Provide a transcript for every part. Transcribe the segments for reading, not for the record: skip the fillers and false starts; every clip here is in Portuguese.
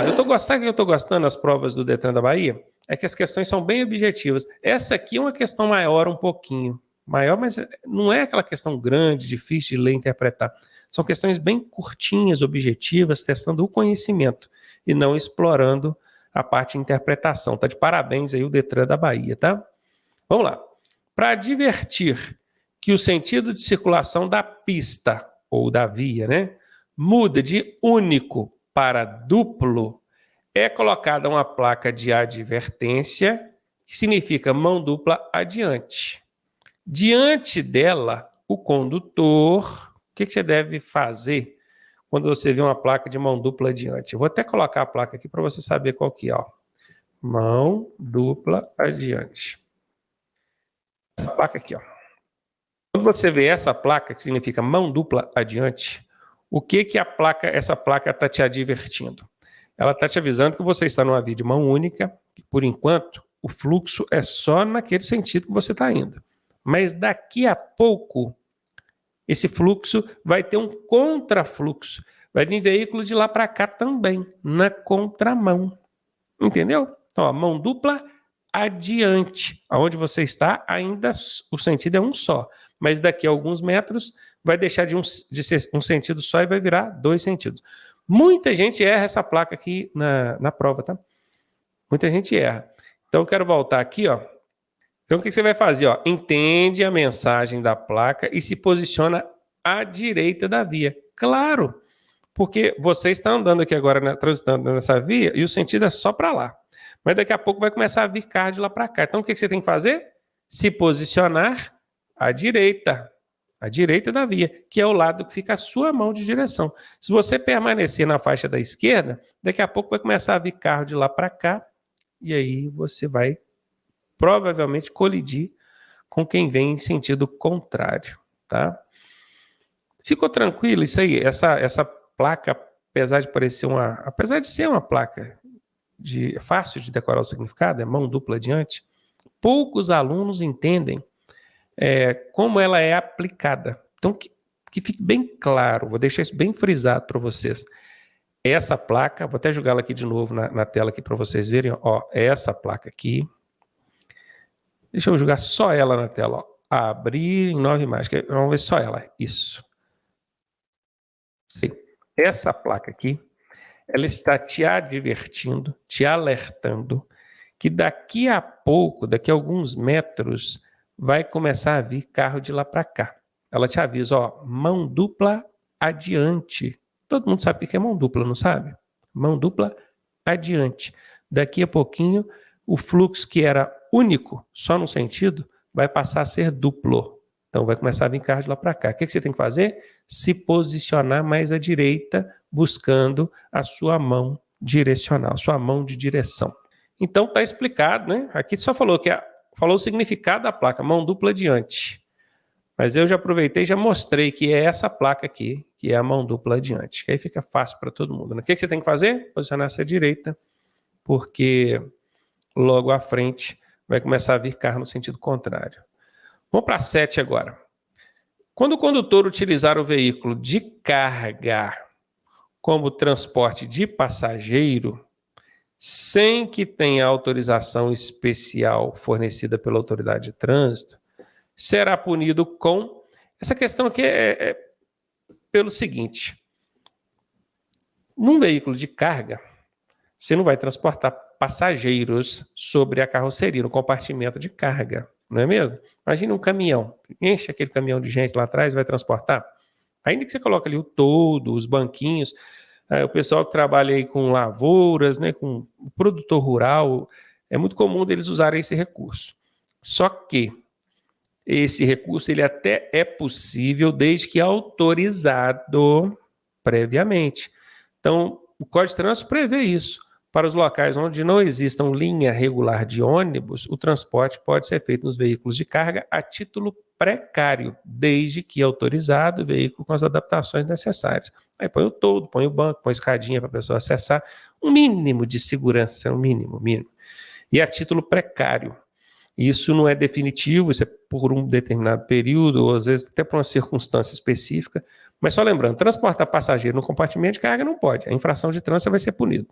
vamos lá. Sabe o que eu estou gostando das provas do Detran da Bahia? É que as questões são bem objetivas. Essa aqui é uma questão maior um pouquinho. Maior, mas não é aquela questão grande, difícil de ler e interpretar. São questões bem curtinhas, objetivas, testando o conhecimento e não explorando a parte de interpretação. Tá de parabéns aí o Detran da Bahia, tá? Vamos lá. Para advertir que o sentido de circulação da pista ou da via, né, muda de único para duplo, é colocada uma placa de advertência, que significa mão dupla adiante. Diante dela, o condutor, o que você deve fazer quando você vê uma placa de mão dupla adiante? Eu vou até colocar a placa aqui para você saber qual que é. Ó. Mão dupla adiante. Essa placa aqui, ó. Quando você vê essa placa, que significa mão dupla adiante, o que essa placa está te advertindo? Ela está te avisando que você está numa via de mão única, e por enquanto o fluxo é só naquele sentido que você está indo. Mas daqui a pouco, esse fluxo vai ter um contrafluxo. Vai vir veículo de lá para cá também, na contramão. Entendeu? Então, ó, mão dupla adiante. Aonde você está, ainda o sentido é um só. Mas daqui a alguns metros, vai deixar de ser um sentido só e vai virar 2 sentidos. Muita gente erra essa placa aqui na prova, tá? Muita gente erra. Então, eu quero voltar aqui, ó. Então, o que você vai fazer? Ó? Entende a mensagem da placa e se posiciona à direita da via. Claro, porque você está andando aqui agora, né, transitando nessa via, e o sentido é só para lá. Mas daqui a pouco vai começar a vir carro de lá para cá. Então, o que você tem que fazer? Se posicionar à direita da via, que é o lado que fica a sua mão de direção. Se você permanecer na faixa da esquerda, daqui a pouco vai começar a vir carro de lá para cá, e aí você vai provavelmente colidir com quem vem em sentido contrário, tá? Ficou tranquilo isso aí? Essa placa, apesar de ser uma placa fácil de decorar o significado, é mão dupla adiante, poucos alunos entendem como ela é aplicada. Então, que fique bem claro, vou deixar isso bem frisado para vocês. Essa placa, vou até jogá-la aqui de novo na tela aqui para vocês verem, ó, essa placa aqui. Deixa eu jogar só ela na tela, ó. Abrir em 9 imagens, vamos ver só ela, isso. Sim. Essa placa aqui, ela está te advertindo, te alertando que daqui a pouco, daqui a alguns metros, vai começar a vir carro de lá para cá. Ela te avisa, ó, mão dupla adiante. Todo mundo sabe o que é mão dupla, não sabe? Mão dupla adiante. Daqui a pouquinho, o fluxo que era único, só num sentido, vai passar a ser duplo. Então vai começar a vir carro de lá para cá. O que você tem que fazer? Se posicionar mais à direita, buscando a sua mão direcional, sua mão de direção. Então está explicado, né? Aqui só falou falou o significado da placa, mão dupla adiante. Mas eu já aproveitei e já mostrei que é essa placa aqui, que é a mão dupla adiante. Que aí fica fácil para todo mundo. Né? O que você tem que fazer? Posicionar-se à direita, porque logo à frente vai começar a vir carro no sentido contrário. Vamos para 7 agora. Quando o condutor utilizar o veículo de carga como transporte de passageiro, sem que tenha autorização especial fornecida pela autoridade de trânsito, será punido com... Essa questão aqui é pelo seguinte. Num veículo de carga, você não vai transportar passageiros sobre a carroceria, no compartimento de carga, não é mesmo? Imagina um caminhão, enche aquele caminhão de gente lá atrás e vai transportar. Ainda que você coloque ali o toldo, os banquinhos, o pessoal que trabalha aí com lavouras, né, com o produtor rural, é muito comum deles usarem esse recurso. Só que esse recurso ele até é possível desde que autorizado previamente. Então, o Código de Trânsito prevê isso. Para os locais onde não existam linha regular de ônibus, o transporte pode ser feito nos veículos de carga a título precário, desde que autorizado o veículo com as adaptações necessárias. Aí põe o toldo, põe o banco, põe a escadinha para a pessoa acessar. Um mínimo de segurança, um mínimo. E a título precário. Isso não é definitivo, isso é por um determinado período, ou às vezes até por uma circunstância específica, Mas só lembrando, transportar passageiro no compartimento de carga não pode. A infração de trânsito vai ser punido.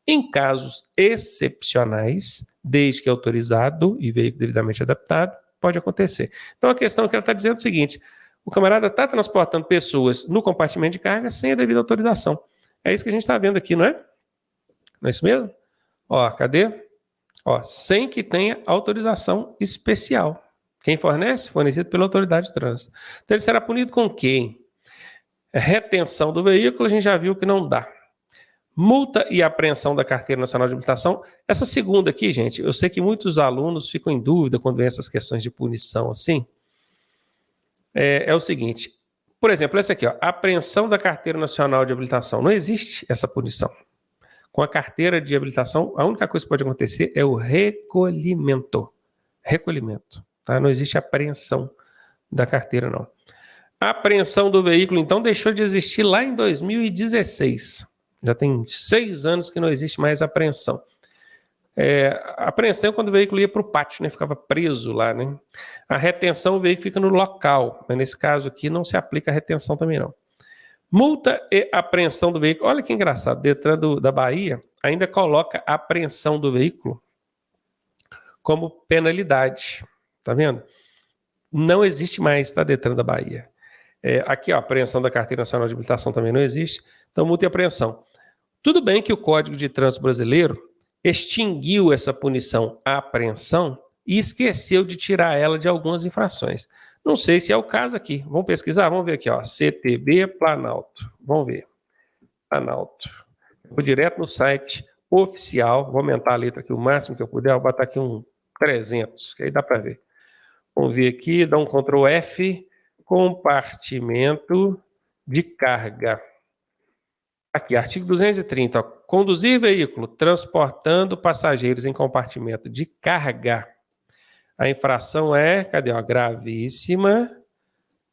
Em casos excepcionais, desde que autorizado e veículo devidamente adaptado, pode acontecer. Então a questão que ela está dizendo é o seguinte: o camarada está transportando pessoas no compartimento de carga sem a devida autorização. É isso que a gente está vendo aqui, não é? Não é isso mesmo? Ó, cadê? Ó, sem que tenha autorização especial. Quem fornece? Fornecido pela autoridade de trânsito. Então ele será punido com quem? Retenção do veículo, a gente já viu que não dá. Multa e apreensão da Carteira Nacional de Habilitação. Essa segunda aqui, gente, eu sei que muitos alunos ficam em dúvida quando vem essas questões de punição assim. É o seguinte, por exemplo, essa aqui, ó, apreensão da Carteira Nacional de Habilitação. Não existe essa punição. Com a carteira de habilitação, a única coisa que pode acontecer é o recolhimento. Recolhimento. Tá? Não existe apreensão da carteira, não. A apreensão do veículo, então, deixou de existir lá em 2016. Já tem 6 anos que não existe mais apreensão. A apreensão é quando o veículo ia para o pátio, né? Ficava preso lá, né? A retenção, o veículo fica no local. Mas nesse caso aqui não se aplica a retenção também, não. Multa e apreensão do veículo. Olha que engraçado, Detran da Bahia ainda coloca a apreensão do veículo como penalidade. Tá vendo? Não existe mais, tá, Detran da Bahia. Aqui, ó, a apreensão da Carteira Nacional de Habilitação também não existe. Então, multa e apreensão. Tudo bem que o Código de Trânsito Brasileiro extinguiu essa punição à apreensão e esqueceu de tirar ela de algumas infrações. Não sei se é o caso aqui. Vamos pesquisar? Vamos ver aqui, ó. CTB Planalto. Vamos ver. Planalto. Vou direto no site oficial. Vou aumentar a letra aqui o máximo que eu puder. Vou botar aqui um 300, que aí dá para ver. Vamos ver aqui, dá um Ctrl F. Compartimento de carga. Aqui, artigo 230. Ó. Conduzir veículo transportando passageiros em compartimento de carga. A infração é, cadê? Ó, gravíssima,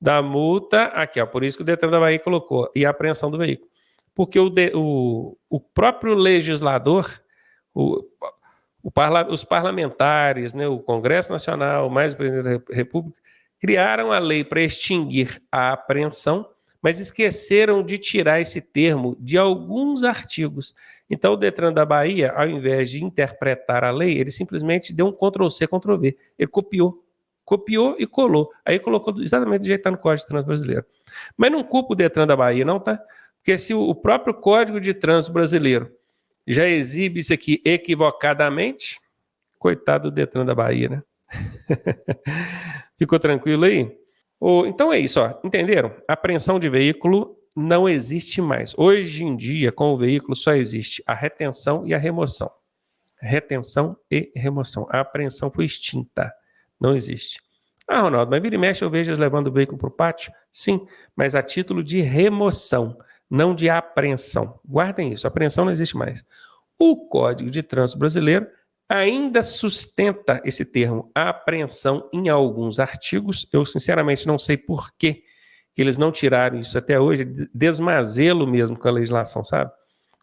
da multa, aqui, ó, por isso que o Detran da Bahia colocou, e a apreensão do veículo. Porque o próprio legislador, os parlamentares, né, o Congresso Nacional, mais o Presidente da República, criaram a lei para extinguir a apreensão, mas esqueceram de tirar esse termo de alguns artigos. Então, o Detran da Bahia, ao invés de interpretar a lei, ele simplesmente deu um Ctrl-C, Ctrl-V. Ele copiou e colou. Aí colocou exatamente do jeito que está no Código de Trânsito Brasileiro. Mas não culpa o Detran da Bahia, não, tá? Porque se o próprio Código de Trânsito Brasileiro já exibe isso aqui equivocadamente, coitado do Detran da Bahia, né? Ficou tranquilo aí? Então é isso, ó. Entenderam? Apreensão de veículo não existe mais. Hoje em dia, com o veículo, só existe a retenção e a remoção. Retenção e remoção. A apreensão foi extinta. Não existe. Ah, Ronaldo, mas vira e mexe eu vejo eles levando o veículo para o pátio? Sim, mas a título de remoção, não de apreensão. Guardem isso, a apreensão não existe mais. O Código de Trânsito Brasileiro ainda sustenta esse termo apreensão em alguns artigos. Eu, sinceramente, não sei por que eles não tiraram isso até hoje, desmazelo mesmo com a legislação, sabe?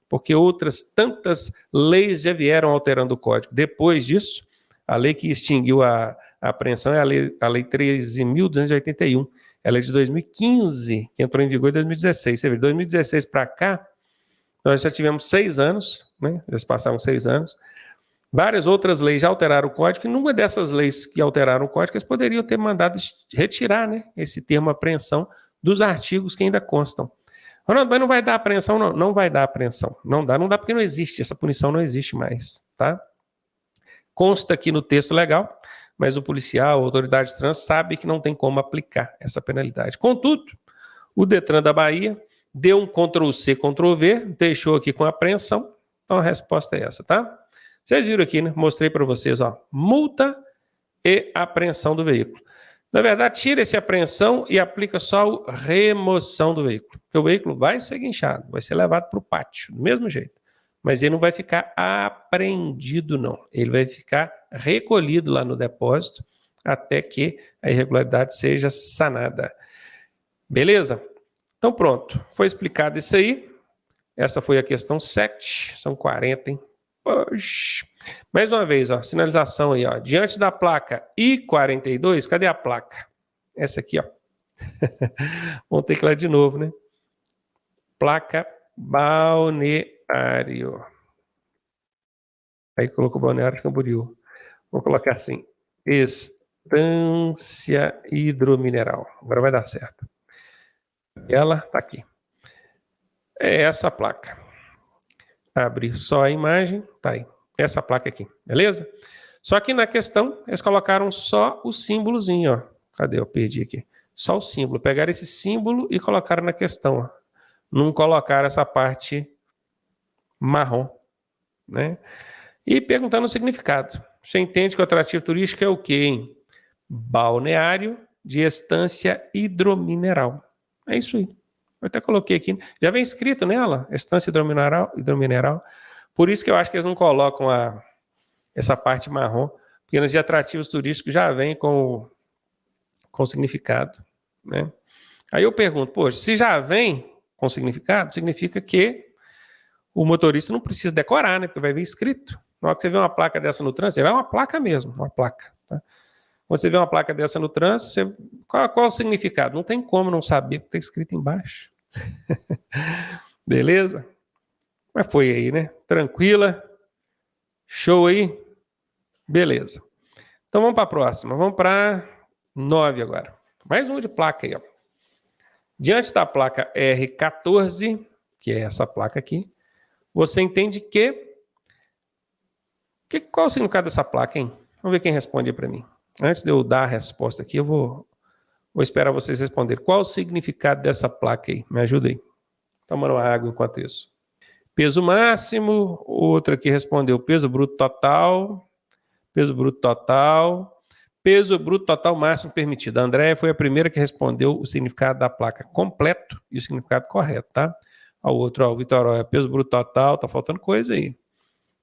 Porque outras tantas leis já vieram alterando o código. Depois disso, a lei que extinguiu a apreensão é a lei 13.281. Ela é de 2015, que entrou em vigor em 2016. Você vê, de 2016 para cá, nós já tivemos 6 anos, né? Eles passaram 6 anos. Várias outras leis já alteraram o código, e numa dessas leis que alteraram o código, eles poderiam ter mandado retirar, né, esse termo apreensão dos artigos que ainda constam. Ronaldo, mas não vai dar apreensão? Não, não vai dar apreensão. Não dá porque não existe, essa punição não existe mais, tá? Consta aqui no texto legal, mas o policial, a autoridade de trânsito, sabe que não tem como aplicar essa penalidade. Contudo, o Detran da Bahia deu um Ctrl-C, Ctrl-V, deixou aqui com apreensão, então a resposta é essa, tá? Vocês viram aqui, né? Mostrei para vocês, ó, multa e apreensão do veículo. Na verdade, tira esse apreensão e aplica só a remoção do veículo. Porque o veículo vai ser guinchado, vai ser levado para o pátio, do mesmo jeito. Mas ele não vai ficar apreendido, não. Ele vai ficar recolhido lá no depósito até que a irregularidade seja sanada. Beleza? Então pronto, foi explicado isso aí. Essa foi a questão 7, são 40, hein? Poxa. Mais uma vez, ó, sinalização aí, ó. Diante da placa I42, cadê a placa? Essa aqui, ó. Vamos ter que ir lá de novo, né? Placa Balneário. Aí colocou Balneário Camboriú. Vou colocar assim, Estância Hidromineral. Agora vai dar certo. Ela tá aqui. É essa placa. Abrir só a imagem, tá aí. Essa placa aqui, beleza? Só que na questão, eles colocaram só o símbolozinho, ó. Cadê? Eu perdi aqui. Só o símbolo. Pegaram esse símbolo e colocaram na questão, ó. Não colocaram essa parte marrom, né? E perguntando o significado. Você entende que o atrativo turístico é o quê, hein? Balneário de estância hidromineral. É isso aí. Eu até coloquei aqui. Já vem escrito nela, estância hidromineral. Por isso que eu acho que eles não colocam essa parte marrom, porque nos de atrativos turísticos já vem com significado, né? Aí eu pergunto, poxa, se já vem com significado, significa que o motorista não precisa decorar, né? Porque vai vir escrito. Na hora que você vê uma placa dessa no trânsito, você vê uma placa mesmo, uma placa. Tá? Quando você vê uma placa dessa no trânsito, qual o significado? Não tem como não saber, porque está escrito embaixo. Beleza? Mas foi aí, né? Tranquila. Show aí? Beleza. Então vamos para a próxima. Vamos para 9 agora. Mais uma de placa aí, ó. Diante da placa R14, que é essa placa aqui, você entende qual é o significado dessa placa, hein? Vamos ver quem responde para mim. Antes de eu dar a resposta aqui, eu vou esperar vocês responderem. Qual o significado dessa placa aí? Me ajuda aí. Tomando água enquanto isso. Peso máximo, outro aqui respondeu peso bruto total, peso bruto total, peso bruto total máximo permitido. A Andréia foi a primeira que respondeu o significado da placa completo e o significado correto, tá? Ao outro, o Vitor, é peso bruto total, tá faltando coisa aí.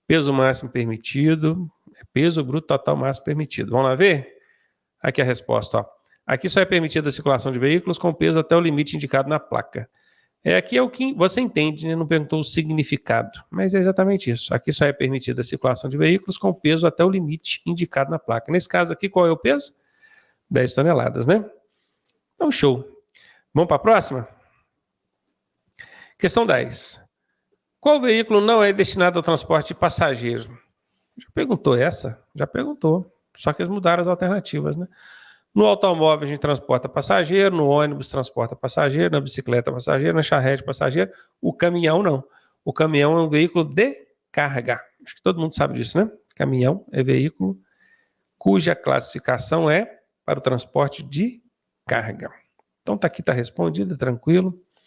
Peso máximo permitido, peso bruto total máximo permitido. Vamos lá ver? Aqui a resposta, ó. Aqui só é permitida a circulação de veículos com peso até o limite indicado na placa. Aqui é o que você entende, né? Não perguntou o significado, mas é exatamente isso. Aqui só é permitida a circulação de veículos com peso até o limite indicado na placa. Nesse caso aqui, qual é o peso? 10 toneladas, né? Então, show. Vamos para a próxima? Questão 10. Qual veículo não é destinado ao transporte de passageiro? Já perguntou essa? Já perguntou. Só que eles mudaram as alternativas, né? No automóvel a gente transporta passageiro, no ônibus transporta passageiro, na bicicleta passageiro, na charrete passageiro. O caminhão não. O caminhão é um veículo de carga. Acho que todo mundo sabe disso, né? Caminhão é veículo cuja classificação é para o transporte de carga. Então tá aqui, tá respondido, tranquilo.